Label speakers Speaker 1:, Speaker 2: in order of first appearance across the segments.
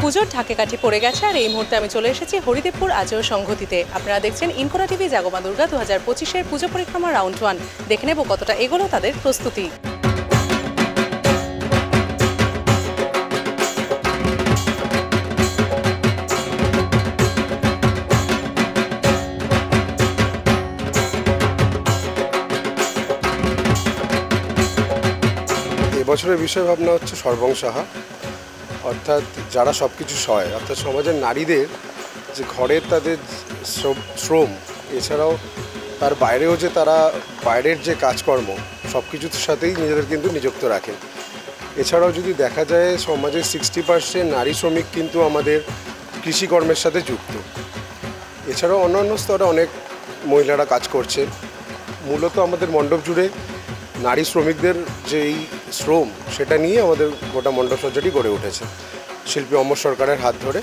Speaker 1: পুজোর ঢাকে কাঠি পড়ে গেছে আর এই মুহূর্তে আমি চলে এসেছি হরিদেবপুর আজও সংঘতিতে। আপনারা দেখছেন ইনকোরা টিভি জাগমা দুর্গা 2025-এর পুজো পরিক্রমা রাউন্ড 1। দেখে নেব কতটা এগোলো তাদের প্রস্তুতি।
Speaker 2: এবছরের বিষয় ভাবনা হচ্ছে সর্বংসাহা, অর্থাৎ যারা সব কিছু সয়, অর্থাৎ সমাজের নারীদের যে ঘরের তাদের শ্রম, এছাড়াও তার বাইরেও যে তারা বাইরের যে কাজকর্ম সব কিছুর সাথেই নিজেদের কিন্তু নিযুক্ত রাখেন। এছাড়াও যদি দেখা যায় সমাজের 60% নারী শ্রমিক কিন্তু আমাদের কৃষিকর্মের সাথে যুক্ত। এছাড়াও অন্যান্য স্তরে অনেক মহিলারা কাজ করছে। মূলত আমাদের মণ্ডপ জুড়ে নারী শ্রমিকদের যে এই শ্রম, সেটা নিয়ে আমাদের গোটা মণ্ডপ সজ্জাটি গড়ে উঠেছে শিল্পী অমর সরকারের হাত ধরে।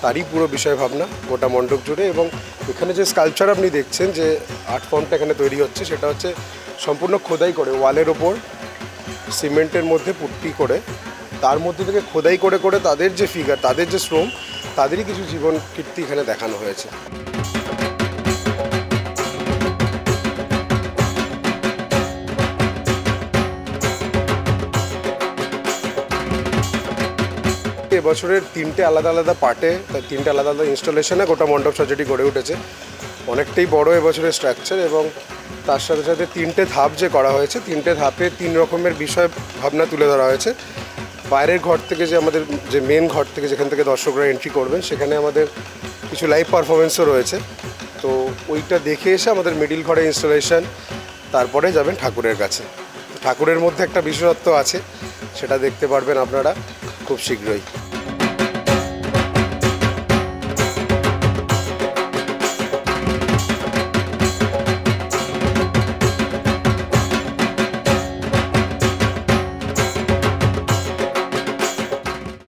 Speaker 2: তারই পুরো বিষয় ভাবনা গোটা মণ্ডপ জুড়ে। এবং এখানে যে স্কাল্পচার আপনি দেখছেন, যে আর্ট ফর্মটা এখানে তৈরি হচ্ছে, সেটা হচ্ছে সম্পূর্ণ খোদাই করে ওয়ালের ওপর সিমেন্টের মধ্যে পুট্টি করে তার মধ্যে থেকে খোদাই করে করে তাদের যে ফিগার, তাদের যে শ্রম, তাদেরই কিছু জীবন কীর্তি এখানে দেখানো হয়েছে। এবছরের 3টে আলাদা আলাদা পার্টে, 3টে আলাদা আলাদা ইনস্টলেশনে গোটা মণ্ডপ সজ্জাটি গড়ে উঠেছে। অনেকটাই বড় এবছরের স্ট্রাকচার, এবং তার সাথে সাথে 3টে ধাপ যে করা হয়েছে, 3টে ধাপে 3 রকমের বিষয় ভাবনা তুলে ধরা হয়েছে। বাইরের ঘর থেকে, যে আমাদের যে মেন ঘর থেকে যেখান থেকে দর্শকরা এন্ট্রি করবেন, সেখানে আমাদের কিছু লাইভ পারফরমেন্সও রয়েছে। তো ওইটা দেখে এসে আমাদের মিডিল ঘরে ইনস্টলেশন, তারপরে যাবেন ঠাকুরের কাছে। ঠাকুরের মধ্যে একটা বিশেষত্ব আছে, সেটা দেখতে পারবেন আপনারা খুব শীঘ্রই।